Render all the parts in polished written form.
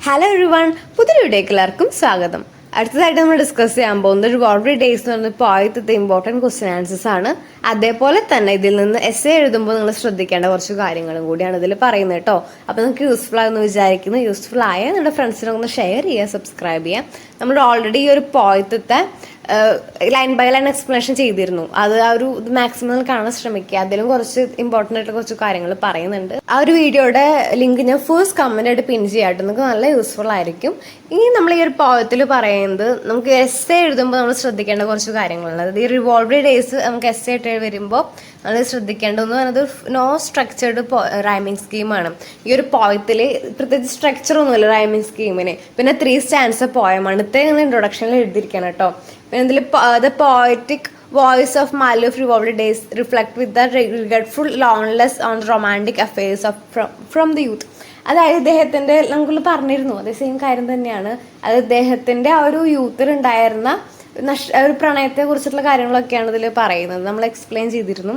Hello everyone, പുതിയൊരു വീഡിയോയ്ക്ക് എല്ലാവർക്കും സ്വാഗതം. അടുത്തതായിട്ട് നമ്മൾ ഡിസ്കസ് ചെയ്യാൻ പോകുന്നത് റിവോൾവറി ഡേയ്സ് എന്ന് പറഞ്ഞ പോയത്തെ ഇമ്പോർട്ടൻറ്റ് ക്വസ്റ്റ്യൻ ആൻസേഴ്സ് ആണ്. അതേപോലെ തന്നെ ഇതിൽ നിന്ന് എസ്സേ എഴുതുമ്പോൾ നിങ്ങൾ ശ്രദ്ധിക്കേണ്ട കുറച്ച് കാര്യങ്ങളും കൂടിയാണ് ഇതിൽ പറയുന്നത് കേട്ടോ. അപ്പോൾ നിങ്ങൾക്ക് യൂസ്ഫുൾ ആയെന്ന് വിചാരിക്കുന്നു. യൂസ്ഫുൾ ആയ നിങ്ങളുടെ ഫ്രണ്ട്സിനൊക്കെ ഒന്ന് ഷെയർ ചെയ്യുക, സബ്സ്ക്രൈബ് ചെയ്യുക. നമ്മൾ ഓൾറെഡി ഈ ഒരു പോയത്തെ ലൈൻ ബൈ ലൈൻ എക്സ്പ്ലനേഷൻ ചെയ്തിരുന്നു. അത് ആ ഒരു മാക്സിമം കാണാൻ ശ്രമിക്കുക. അതിലും കുറച്ച് ഇമ്പോർട്ടൻ്റ് ആയിട്ടുള്ള കുറച്ച് കാര്യങ്ങൾ പറയുന്നുണ്ട്. ആ ഒരു വീഡിയോയുടെ ലിങ്ക് ഞാൻ ഫസ്റ്റ് കമന്റ് ആയിട്ട് പിൻ ചെയ്യാട്ടോ. നിങ്ങൾക്ക് നല്ല യൂസ്ഫുൾ ആയിരിക്കും. ഇനി നമ്മൾ ഈ ഒരു പോയത്തിൽ പറയുന്നത് നമുക്ക് എസ്സേ എഴുതുമ്പോൾ നമ്മൾ ശ്രദ്ധിക്കേണ്ട കുറച്ച് കാര്യങ്ങളുണ്ട്. അതായത് ഈ റിവോൾവറി ഡേയ്സ് നമുക്ക് എസ്സേ ആയിട്ട് വരുമ്പോൾ നമ്മൾ ശ്രദ്ധിക്കേണ്ട ഒന്ന് പറയുന്നത് നോ സ്ട്രക്ചേർഡ് റൈമിംഗ് സ്കീമാണ്. ഈ ഒരു പോയത്തിൽ പ്രത്യേകിച്ച് സ്ട്രക്ചർ ഒന്നുമില്ല റൈമിംഗ് സ്കീമിന്. പിന്നെ 3 സ്റ്റാൻഡ്സ് പോയമാണ്. ഇത്രയും ഇൻട്രൊഡക്ഷനിൽ എഴുതിയിരിക്കണം കേട്ടോ. പിന്നെ ഇതിൽ the poetic voice of Maloof revolving days reflect with the regretful loneliness on the romantic affairs of from the youth. അതായത് ഇദ്ദേഹത്തിന്റെ നമുക്ക് പറഞ്ഞിരുന്നു അതേ സെയിം കാര്യം തന്നെയാണ്. അത് ഇദ്ദേഹത്തിന്റെ ആ ഒരു യൂത്തിൽ ഉണ്ടായിരുന്ന ഒരു പ്രണയത്തെ കുറിച്ചിട്ടുള്ള കാര്യങ്ങളൊക്കെയാണ് ഇതിൽ പറയുന്നത്. നമ്മൾ എക്സ്പ്ലെയിൻ ചെയ്തിരുന്നു.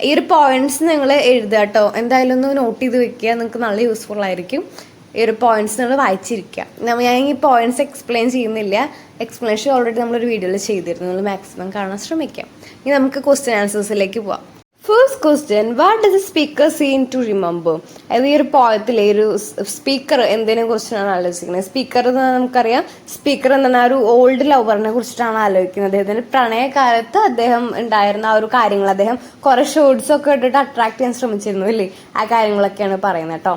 ഈ ഒരു പോയിന്റ്സ് നിങ്ങൾ എഴുതുക കേട്ടോ. എന്തായാലും ഒന്ന് നോട്ട് ചെയ്ത് വെക്കുക, നിങ്ങൾക്ക് നല്ല യൂസ്ഫുൾ ആയിരിക്കും. ഈ ഒരു പോയിന്റ്സ് നിങ്ങൾ വായിച്ചിരിക്കുക. ഞാൻ ഈ പോയിന്റ്സ് എക്സ്പ്ലെയിൻ ചെയ്യുന്നില്ല. എക്സ്പ്ലനേഷൻ ഓൾറെഡി നമ്മളൊരു വീഡിയോയിൽ ചെയ്തിരുന്നു. നിങ്ങൾ മാക്സിമം കാണാൻ ശ്രമിക്കാം. ഇനി നമുക്ക് ക്വസ്റ്റ്യൻ ആൻസേഴ്സിലേക്ക് പോവാം. First question, what does a speaker seem to remember? അതായത് ഈ ഒരു പോയത്തിലെ ഒരു സ്പീക്കർ എന്തിനെ കുറിച്ചാണ് ആലോചിക്കുന്നത്? സ്പീക്കർ എന്ന് നമുക്കറിയാം, സ്പീക്കർ എന്താണ് ആ ഒരു ഓൾഡ് ലവറിനെ കുറിച്ചിട്ടാണ് ആലോചിക്കുന്നത്. അദ്ദേഹത്തിന്റെ പ്രണയകാലത്ത് അദ്ദേഹം ഉണ്ടായിരുന്ന ആ ഒരു കാര്യങ്ങൾ, അദ്ദേഹം കുറെ ഷോർട്സ് ഒക്കെ ഇട്ടിട്ട് അട്രാക്ട് ചെയ്യാൻ ശ്രമിച്ചിരുന്നു അല്ലേ? ആ കാര്യങ്ങളൊക്കെയാണ് പറയുന്നത് കേട്ടോ.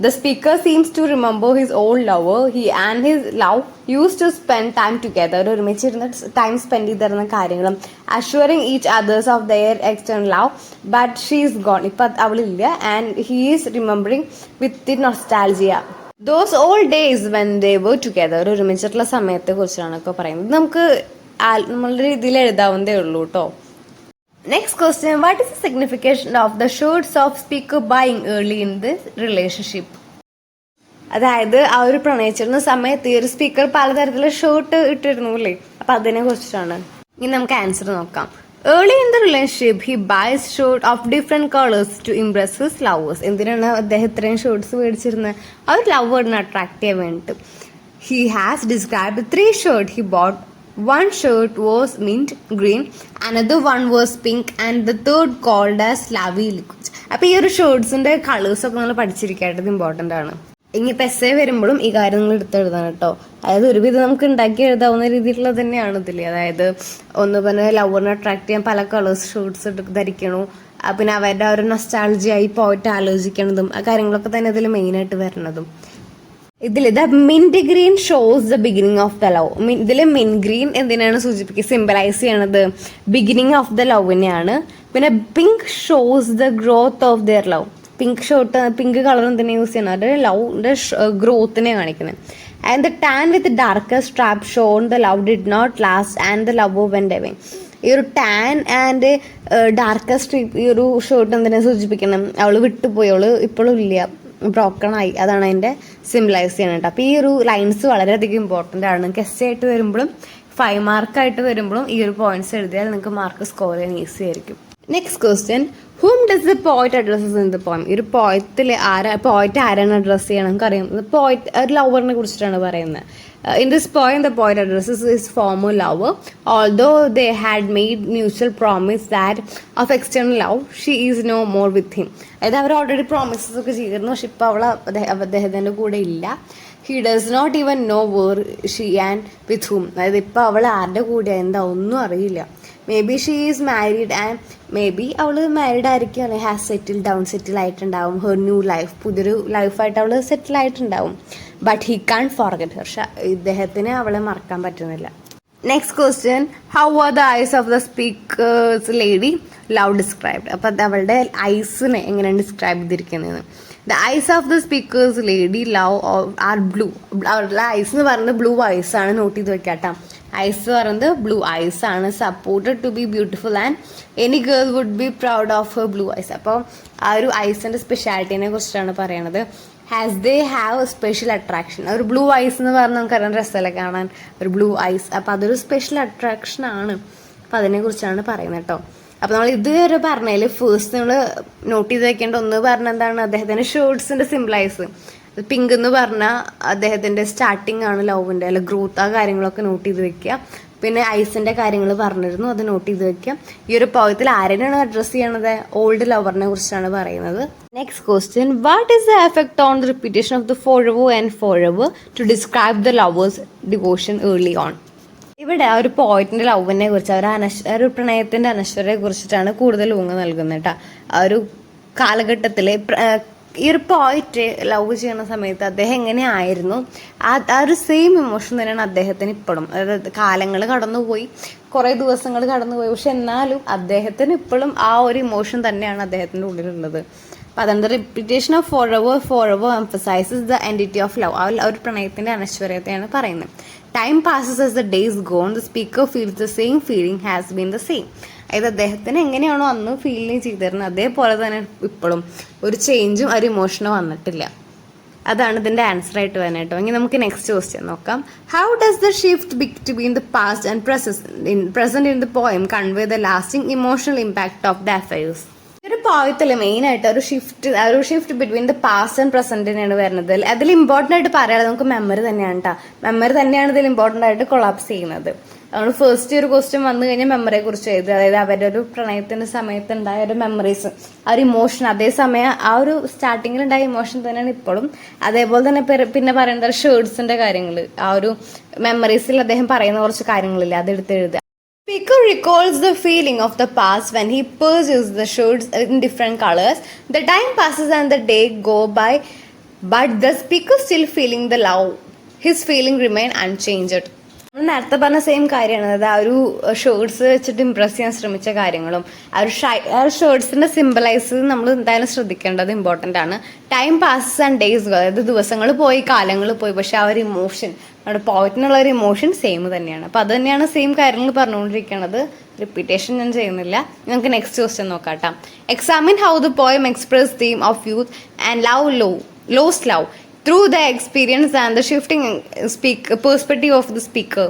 The speaker seems to remember his old lover. He and his love used to spend time together. ഒരുമിച്ചിരുന്ന് ടൈം സ്പെൻഡ് ചെയ്തിരുന്ന കാര്യങ്ങളും assuring each others of their external love. But she is gone. ഇപ്പം അവളില്ല. And he is remembering with the nostalgia. Those old days when they were together. ഒരുമിച്ചിട്ടുള്ള സമയത്തെ കുറിച്ചാണ് ഇപ്പോൾ പറയുന്നത്. നമുക്ക് നമ്മളുടെ രീതിയിൽ എഴുതാവുന്നതേ ഉള്ളൂ കേട്ടോ. Next question, what is the signification of the shirts of speaker buying early in this relationship? അതായത് ആ ഒരു പ്രണയിച്ചിരുന്ന സമയത്ത് ഈ ഒരു സ്പീക്കർ പലതരത്തിലുള്ള ഷർട്ട് ഇട്ടിരുന്നു അല്ലേ? അപ്പൊ അതിനെ കുറിച്ചിട്ടാണ്. ഇനി നമുക്ക് ആൻസർ നോക്കാം. Early in the relationship, he buys shirts of different colors to impress his lovers. എന്തിനാണ് അദ്ദേഹം ഇത്രയും ഷർട്ട്സ് മേടിച്ചിരുന്നത്? ആ ഒരു ലവേർഡിനെ അട്രാക്ട് ചെയ്യാൻ വേണ്ടിട്ട്. He has described 3 shirts he bought. One shirt was mint green, another one was pink, and the third called as Slavi liquid. അപ്പോൾ ഈ ഒരു ഷർട്ട്സിന്റെ കളേഴ്സ് ഒക്കെ നമ്മൾ പഠിച്ചിരിക്കേണ്ടത് ഇമ്പോർട്ടൻ്റ് ആണ്. ഇനിയിപ്പോൾ എസ്സേ വരുമ്പോഴും ഈ കാര്യങ്ങൾ എടുത്തെഴുതാൻ കേട്ടോ. അതായത് ഒരുവിധം നമുക്ക് ഉണ്ടാക്കി എഴുതാവുന്ന രീതിയിലുള്ളത് തന്നെയാണ് ഇതിൽ. അതായത് ഒന്ന് പിന്നെ ലവറിനെ അട്രാക്ട് ചെയ്യാൻ പല കളേഴ്സ് ഷർട്ട്സ് ധരിക്കണു. പിന്നെ അവരുടെ ഒരു നൊസ്റ്റാൾജിയായി പോയിട്ട് ആലോചിക്കണതും ആ കാര്യങ്ങളൊക്കെ തന്നെ ഇതിൽ മെയിനായിട്ട് വരുന്നതും. ഇതിൽ the mint green shows the beginning of the love. ഇതിൽ മിന്റ് ഗ്രീൻ എന്തിനാണ് സൂചിപ്പിക്കുക, സിംബലൈസ് ചെയ്യണത് ബിഗിനിങ് ഓഫ് ദ ലവിനെയാണ്. പിന്നെ pink shows the growth of their love. Pink shirt, pink colour എന്തിനാണ് യൂസ് ചെയ്യുന്നത്? അവരുടെ ലവിന്റെ ഗ്രോത്തിനെ കാണിക്കുന്നത്. And the tan with darker strap shown the love did not last and the love went away. ഈ ഒരു ടാൻ ആൻഡ് ഡാർക്കർ സ്ട്രീപ്പ്, ഈ ഒരു ഷർട്ട് എന്തിനാണ് സൂചിപ്പിക്കണം? അവള് വിട്ടുപോയി, അവള് ഇപ്പോഴും ഇല്ല, ബ്രോക്കൺ ആയി. അതാണ് അതിൻ്റെ സിംബലൈസ് ചെയ്യണത്. അപ്പോൾ ഈ ഒരു ലൈൻസ് വളരെയധികം ഇമ്പോർട്ടൻ്റ് ആണ്. നിങ്ങൾക്ക് എസ്സേ ആയിട്ട് വരുമ്പോഴും 5 മാർക്കായിട്ട് വരുമ്പോഴും ഈ ഒരു പോയിന്റ്സ് എഴുതിയാൽ നിങ്ങൾക്ക് മാർക്ക് സ്കോർ ചെയ്യാൻ ഈസി ആയിരിക്കും. Next question, whom does the poet addresses in the poem? ഈ ഒരു പോയത്തിൽ പോയിറ്റ് ആരാണ് അഡ്രസ്സ് ചെയ്യണം? നമുക്കറിയാം, പോയിറ്റ് ഒരു ലവറിനെ കുറിച്ചിട്ടാണ് പറയുന്നത്. In this poem, the poet addresses his former lover. Although they had made mutual promise that of external love, she is no more with him. അതായത് അവർ ഓൾറെഡി പ്രോമിസസ് ഒക്കെ ചെയ്തിരുന്നു, പക്ഷെ ഇപ്പോൾ അവൾ അദ്ദേഹത്തിൻ്റെ കൂടെ ഇല്ല. He does not even know where she and with whom. അതായത് ഇപ്പോൾ അവൾ ആരുടെ കൂടെ എന്താ ഒന്നും അറിയില്ല. May be she is married and may be അവൾ മാരീഡ് ആയിരിക്കും, അല്ലെങ്കിൽ ഹാസ് സെറ്റിൽ ആയിട്ടുണ്ടാവും. ഹെർ ന്യൂ ലൈഫ്, പുതിയൊരു ലൈഫായിട്ട് അവൾ സെറ്റിൽ ആയിട്ടുണ്ടാവും. But he can't forget her. ഇദ്ദേഹത്തിന് അവളെ മറക്കാൻ പറ്റുന്നില്ല. Next question, how are the eyes of the speaker's lady love described? അപ്പം അവളുടെ ഐസിനെ എങ്ങനെയാണ് ഡിസ്ക്രൈബ് ചെയ്തിരിക്കുന്നത്? The eyes of the speaker's lady love are blue. അവളുടെ ഐസ് എന്ന് പറയുന്നത് ബ്ലൂ ഐസ് ആണ്. നോട്ട് ചെയ്ത് വെക്കാട്ടോ. ഐസ് പറയുന്നത് ബ്ലൂ ഐസ് ആണ്. Supported to be beautiful and any girl would be proud of her blue eyes. അപ്പോൾ ആ ഒരു ഐസിന്റെ സ്പെഷ്യാലിറ്റിനെ കുറിച്ചിട്ടാണ് പറയണത്. Has they have A special attraction. ഒരു ബ്ലൂ ഐസ് എന്ന് പറഞ്ഞാൽ നമുക്കറിയാം രസമല്ലേ കാണാൻ, ഒരു ബ്ലൂ ഐസ്. അപ്പോൾ അതൊരു സ്പെഷ്യൽ അട്രാക്ഷൻ ആണ്. അപ്പോൾ അതിനെക്കുറിച്ചാണ് പറയുന്നത് കേട്ടോ. അപ്പോൾ നമ്മൾ ഇതുവരെ പറഞ്ഞതിൽ ഫസ്റ്റ് നമ്മൾ നോട്ട് ചെയ്ത് വെക്കേണ്ട ഒന്ന് പറഞ്ഞ എന്താണ്, അദ്ദേഹത്തിൻ്റെ ഷർട്ട്സിൻ്റെ സിംബലൈസ്. പിങ്ക് എന്ന് പറഞ്ഞാൽ അദ്ദേഹത്തിന്റെ സ്റ്റാർട്ടിങ് ആണ് ലവിന്റെ, അല്ല ഗ്രോത്ത്, ആ കാര്യങ്ങളൊക്കെ നോട്ട് ചെയ്ത് വെക്കുക. പിന്നെ ഐസിന്റെ കാര്യങ്ങൾ പറഞ്ഞിരുന്നു, അത് നോട്ട് ചെയ്ത് വെക്കുക. ഈ ഒരു പോയത്തിൽ ആരെയാണ് അഡ്രസ് ചെയ്യണത്? ഓൾഡ് ലവറിനെ കുറിച്ചാണ് പറയുന്നത്. Next question, what is the effect on the repetition of the forever and forever to describe the lover's devotion early on? ഇവിടെ ആ ഒരു പോയിന്റിന്റെ ലവിനെ കുറിച്ച്, ഒരു പ്രണയത്തിന്റെ അനശ്വരയെ കുറിച്ചിട്ടാണ് കൂടുതൽ ഊങ്ങ് നൽകുന്നത് കേട്ടോ. ആ ഒരു കാലഘട്ടത്തിലെ ഈ ഒരു പോയിന്റ് ലവ് ചെയ്യുന്ന സമയത്ത് അദ്ദേഹം എങ്ങനെയായിരുന്നു, ആ ഒരു സെയിം ഇമോഷൻ തന്നെയാണ് അദ്ദേഹത്തിന് ഇപ്പോഴും. അതായത് കാലങ്ങൾ കടന്നുപോയി, കുറേ ദിവസങ്ങൾ കടന്നുപോയി, പക്ഷെ എന്നാലും അദ്ദേഹത്തിന് ഇപ്പോഴും ആ ഒരു ഇമോഷൻ തന്നെയാണ് അദ്ദേഹത്തിൻ്റെ ഉള്ളിലുള്ളത്. അപ്പം അതുകൊണ്ട് repetition of forever emphasises the entity of love. ആ ഒരു പ്രണയത്തിൻ്റെ അനശ്വരത്തെയാണ് പറയുന്നത്. Time passes as the days gone, the speaker feels the same feeling has been the same. അതായത് അദ്ദേഹത്തിന് എങ്ങനെയാണോ അന്ന് ഫീൽ ചെയ്തിരുന്നത് അതേപോലെ തന്നെ ഇപ്പോഴും ഒരു ചേഞ്ചും ഒരു ഇമോഷനും വന്നിട്ടില്ല. അതാണ് ഇതിന്റെ ആൻസർ ആയിട്ട് വരാനായിട്ടോ. ഇനി നമുക്ക് നെക്സ്റ്റ് ക്വസ്റ്റ്യൻ നോക്കാം. How does the shift between the past and present in the poem convey the lasting emotional impact of the affairs? ഒരു പോയത്തിൽ മെയിൻ ആയിട്ട് ഒരു shift between the past and പ്രസന്റിനാണ് വരുന്നത്. അതിൽ ഇമ്പോർട്ടൻ്റ് ആയിട്ട് പറയാതെ നമുക്ക് മെമ്മറി തന്നെയാണ് കേട്ടോ. മെമ്മറി തന്നെയാണ് ഇതിൽ ഇമ്പോർട്ടൻ്റ് ആയിട്ട് കൊളാപ്സ് ചെയ്യുന്നത്. അതുകൊണ്ട് ഫസ്റ്റ് ഒരു ക്വസ്റ്റ്യൻ വന്നു കഴിഞ്ഞാൽ മെമ്മറിയെ കുറിച്ച് എഴുതുക. അതായത് അവരുടെ ഒരു പ്രണയത്തിന്റെ സമയത്ത് ഉണ്ടായ ഒരു മെമ്മറീസ്, ആ ഒരു ഇമോഷൻ, അതേസമയം ആ ഒരു സ്റ്റാർട്ടിങ്ങിൽ ഉണ്ടായ ഇമോഷൻ തന്നെയാണ് ഇപ്പോഴും. അതേപോലെ തന്നെ പിന്നെ പറയുന്നത് ഷേർട്സിന്റെ കാര്യങ്ങൾ, ആ ഒരു മെമ്മറീസിൽ അദ്ദേഹം പറയുന്ന കുറച്ച് കാര്യങ്ങളില്ല, അതെടുത്ത് എഴുതുക. Speaker recalls the feeling of the past when he pursues the shirts in different colors. The time passes and the day go by, but the speaker still feeling the love. His feeling remain unchanged. നേരത്തെ പറഞ്ഞ same കാര്യമാണ്. അതായത് ആ ഒരു shirts വെച്ചിട്ട് Impress ചെയ്യാൻ ശ്രമിച്ച കാര്യങ്ങളും ആ ഒരു ഷേർട്സിന്റെ സിംബലൈസ് നമ്മൾ എന്തായാലും ശ്രദ്ധിക്കേണ്ടത് ഇമ്പോർട്ടൻ്റ് ആണ്. ടൈം പാസസ് ആൻഡ് ഡേയ്സ്, അതായത് ദിവസങ്ങൾ പോയി കാലങ്ങൾ പോയി, പക്ഷെ ആ ഒരു ഇമോഷൻ, നമ്മുടെ പോയിന്റിനുള്ള ഒരു ഇമോഷൻ സെയിം തന്നെയാണ്. അപ്പം അത് തന്നെയാണ് സെയിം കാര്യങ്ങൾ പറഞ്ഞുകൊണ്ടിരിക്കുന്നത്. റിപ്പീറ്റേഷൻ ഞാൻ ചെയ്യുന്നില്ല. നമുക്ക് നെക്സ്റ്റ് ക്വസ്റ്റ്യൻ നോക്കാം. Examine how the poem express theme of youth and lost love through the experience and the shifting perspective of the speaker.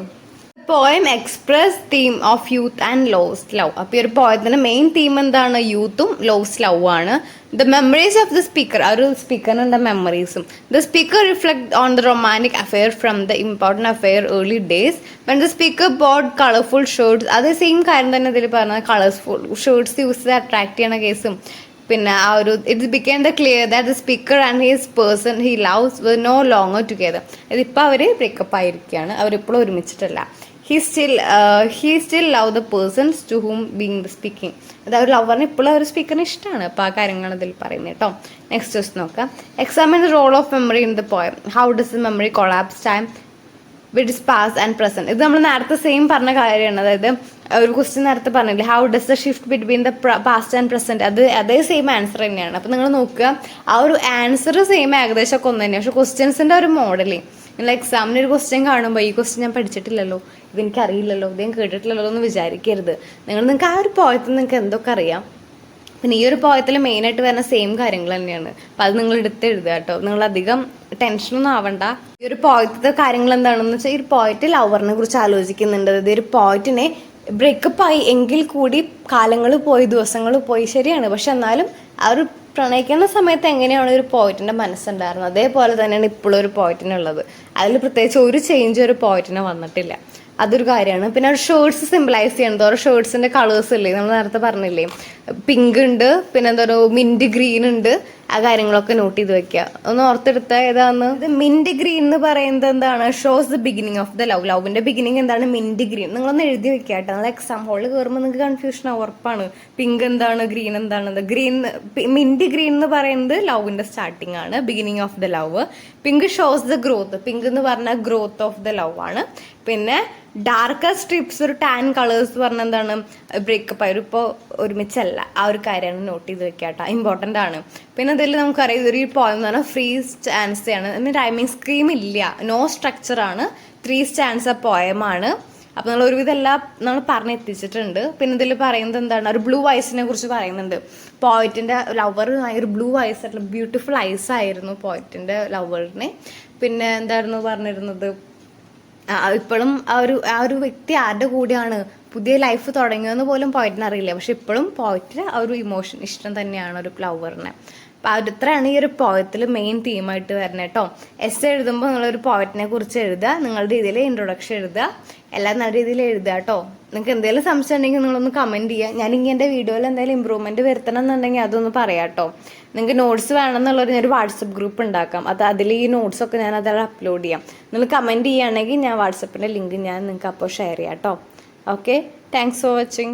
Poem express theme of youth and lost love. അപ്പോൾ ഈ ഒരു പോയത്തിന്റെ main theme എന്താണ്? യൂത്തും lost love ആണ്. The memories of the speaker, ആ ഒരു സ്പീക്കറിന്റെ മെമ്മറീസും. The speaker reflect on the romantic affair from the important affair early days when the speaker bought colourful shirts. അതേ സെയിം കാര്യം തന്നെ ഇതിൽ പറഞ്ഞത്, കളർഫുൾ ഷർട്ട്സ് യൂസ് ചെയ്ത് അട്രാക്ട് ചെയ്യണ കേസും. പിന്നെ ആ ഒരു it became the clear that the speaker and his person he loves were no longer together. ഇതിപ്പോൾ അവർ ബ്രേക്കപ്പ് ആയിരിക്കുകയാണ്, അവരിപ്പോഴും ഒരുമിച്ചിട്ടല്ല. He still love the person's to whom being the speaking. അത് ആ ഒരു ലവറിന് ഇപ്പോഴും ആ ഒരു സ്പീക്കറിന് ഇഷ്ടമാണ്. അപ്പോൾ ആ കാര്യങ്ങളാണ് ഇതിൽ പറയുന്നത് കേട്ടോ. നെക്സ്റ്റ് ക്വസ്റ്റ്യൻ നോക്കാം. Examine the role of memory in the poem. How does the memory collapse time which is past and present? ഇത് നമ്മൾ നേരത്തെ സെയിം പറഞ്ഞ കാര്യമാണ്. അതായത് ഒരു ക്വസ്റ്റ്യൻ നേരത്തെ പറഞ്ഞില്ലേ, how does the shift between the past and present, അതേ സെയിം ആൻസർ തന്നെയാണ്. അപ്പം നിങ്ങൾ നോക്കുക, ആ ഒരു ആൻസർ സെയിം ഏകദേശം ഒക്കെ ഒന്ന് തന്നെയാണ്. പക്ഷെ ക്വസ്റ്റ്യൻസിന്റെ ഒരു മോഡലേ, നിങ്ങൾ എക്സാമിന് ഒരു ക്വസ്റ്റ്യൻ കാണുമ്പോൾ ഈ ക്വസ്റ്റ്യൻ ഞാൻ പഠിച്ചിട്ടില്ലല്ലോ, ഇതെനിക്ക് അറിയില്ലല്ലോ, ഇത് ഞാൻ കേട്ടിട്ടില്ലല്ലോ എന്ന് വിചാരിക്കരുത്. നിങ്ങൾക്ക് ആ ഒരു പോയത്തിൽ നിങ്ങൾക്ക് എന്തൊക്കെ അറിയാം. പിന്നെ ഈ ഒരു പോയത്തിൽ മെയിനായിട്ട് വരുന്ന സെയിം കാര്യങ്ങൾ തന്നെയാണ്. അപ്പം അത് നിങ്ങൾ എടുത്ത് എഴുതുക കേട്ടോ. നിങ്ങൾ അധികം ടെൻഷനൊന്നും ആവണ്ട. ഈ ഒരു പോയത്തിലെ കാര്യങ്ങൾ എന്താണെന്ന് വെച്ചാൽ, ഈ ഒരു പോയറ്റ് ലവറിനെ കുറിച്ച് ആലോചിക്കുന്നുണ്ട്. അതായത് ഒരു പോയറ്റിനെ ബ്രേക്കപ്പ് ആയി എങ്കിൽ കൂടി കാലങ്ങൾ പോയി, ദിവസങ്ങൾ പോയി, ശരിയാണ്. പക്ഷെ എന്നാലും ആ ഒരു പ്രണയിക്കുന്ന സമയത്ത് എങ്ങനെയാണ് ഒരു പോയിറ്റിന്റെ മനസ്സുണ്ടായിരുന്നത് അതേപോലെ തന്നെയാണ് ഇപ്പോഴും ഒരു പോയിറ്റിനുള്ളത്. അതിൽ പ്രത്യേകിച്ച് ഒരു ചേഞ്ച് ഒരു പോയിറ്റിന് വന്നിട്ടില്ല. അതൊരു കാര്യമാണ്. പിന്നെ ഷേർട്സ് സിംബലൈസ് ചെയ്യുന്നത്, ഓരോ ഷേർട്സിന്റെ കളേഴ്സ് ഇല്ലേ, നമ്മൾ നേരത്തെ പറഞ്ഞില്ലേ, പിങ്ക് ഉണ്ട്, പിന്നെ എന്താ പറയുക മിന്റ് ഗ്രീൻ ഉണ്ട്. ആ കാര്യങ്ങളൊക്കെ നോട്ട് ചെയ്ത് വെക്കുക. ഒന്ന് ഓർത്തെടുത്ത ഏതാന്ന്. ഇത് മിന്റ് ഗ്രീൻ എന്ന് പറയുന്നത് എന്താണ്? Shows the beginning of the love. ലവിന്റെ ബിഗിനിങ് എന്താണ്? Mint green. നിങ്ങളൊന്ന് എഴുതി വെക്കുക കേട്ടോ. നിങ്ങൾ എക്സാം ഹോളിൽ കയറുമ്പോൾ നിങ്ങൾക്ക് കൺഫ്യൂഷൻ ഉറപ്പാണ്. പിങ്ക് എന്താണ്, ഗ്രീൻ എന്താണ്? മിന്റ് ഗ്രീൻ എന്ന് പറയുന്നത് ലവിന്റെ സ്റ്റാർട്ടിങ് ആണ്, beginning of the love. Pink shows the growth. Pink എന്ന് പറഞ്ഞാൽ ഗ്രോത്ത് ഓഫ് ദ ലവ് ആണ്. പിന്നെ ഡാർക്കർ സ്ട്രിപ്സ്, ഒരു ടാൻ കളേഴ്സ് പറഞ്ഞാൽ എന്താണ്? ബ്രേക്കപ്പ് ആയി, ഇപ്പോൾ ഒരുമിച്ചല്ല. ആ ഒരു കാര്യമാണ് നോട്ട് ചെയ്ത് വെക്കുക കേട്ടോ, ഇമ്പോർട്ടൻ്റ് ആണ്. പിന്നെ അതിൽ നമുക്കറിയാം ഇതൊരു പോയം എന്ന് പറഞ്ഞാൽ 3 സ്റ്റാൻസയാണ്. അതിന് റൈമിങ് സ്കീം ഇല്ല, നോ സ്ട്രക്ചറാണ്, 3 സ്റ്റാൻസ പോയമാണ്. അപ്പം നമ്മൾ ഒരുവിധം എല്ലാം നമ്മൾ പറഞ്ഞെത്തിച്ചിട്ടുണ്ട്. പിന്നെ ഇതിൽ പറയുന്നത് എന്താണ്? ഒരു ബ്ലൂ ഐസിനെ കുറിച്ച് പറയുന്നുണ്ട്. പോയറ്റിന്റെ ലവർ ഒരു ബ്ലൂ ഐസ് ആയിട്ടുള്ള ബ്യൂട്ടിഫുൾ ഐസ് ആയിരുന്നു പോയറ്റിന്റെ ലവറിനെ. പിന്നെ എന്തായിരുന്നു പറഞ്ഞിരുന്നത്? ഇപ്പോഴും ആ ഒരു വ്യക്തി ആരുടെ കൂടെയാണ് പുതിയ ലൈഫ് തുടങ്ങിയതെന്ന് പോലും പോയിറ്റിന് അറിയില്ല. പക്ഷെ ഇപ്പോഴും പോയിറ്റിന് ആ ഒരു ഇമോഷൻ ഇഷ്ടം തന്നെയാണ് ഒരു ലവറിനെ. അപ്പോൾ ഇത്രയാണ് ഈ ഒരു പോയത്തിൽ മെയിൻ തീമായിട്ട് വരുന്നത് കേട്ടോ. എസ് എഴുതുമ്പോൾ നിങ്ങളൊരു പോയറ്റിനെ കുറിച്ച് എഴുതുക, നിങ്ങളുടെ രീതിയിൽ ഇൻട്രൊഡക്ഷൻ എഴുതുക, എല്ലാം നല്ല രീതിയിൽ എഴുതുക കേട്ടോ. നിങ്ങൾക്ക് എന്തെങ്കിലും സംശയം ഉണ്ടെങ്കിൽ നിങ്ങളൊന്ന് കമൻറ്റ് ചെയ്യുക. ഞാനിങ്ങനെ എൻ്റെ വീഡിയോയിൽ എന്തെങ്കിലും ഇമ്പ്രൂവ്മെൻറ്റ് വരുത്തണം എന്നുണ്ടെങ്കിൽ അതൊന്ന് പറയാം കേട്ടോ. നിങ്ങൾക്ക് നോട്ട്സ് വേണമെന്നുള്ളൊരു ഞാനൊരു വാട്സപ്പ് ഗ്രൂപ്പ് ഉണ്ടാക്കാം. അതിൽ ഈ നോട്ട്സൊക്കെ ഞാൻ അതിൽ അപ്ലോഡ് ചെയ്യാം. നിങ്ങൾ കമൻറ്റ് ചെയ്യുകയാണെങ്കിൽ ഞാൻ വാട്സപ്പിൻ്റെ ലിങ്ക് ഞാൻ നിങ്ങൾക്ക് അപ്പോൾ ഷെയർ ചെയ്യാം കേട്ടോ. Okay, thanks for watching.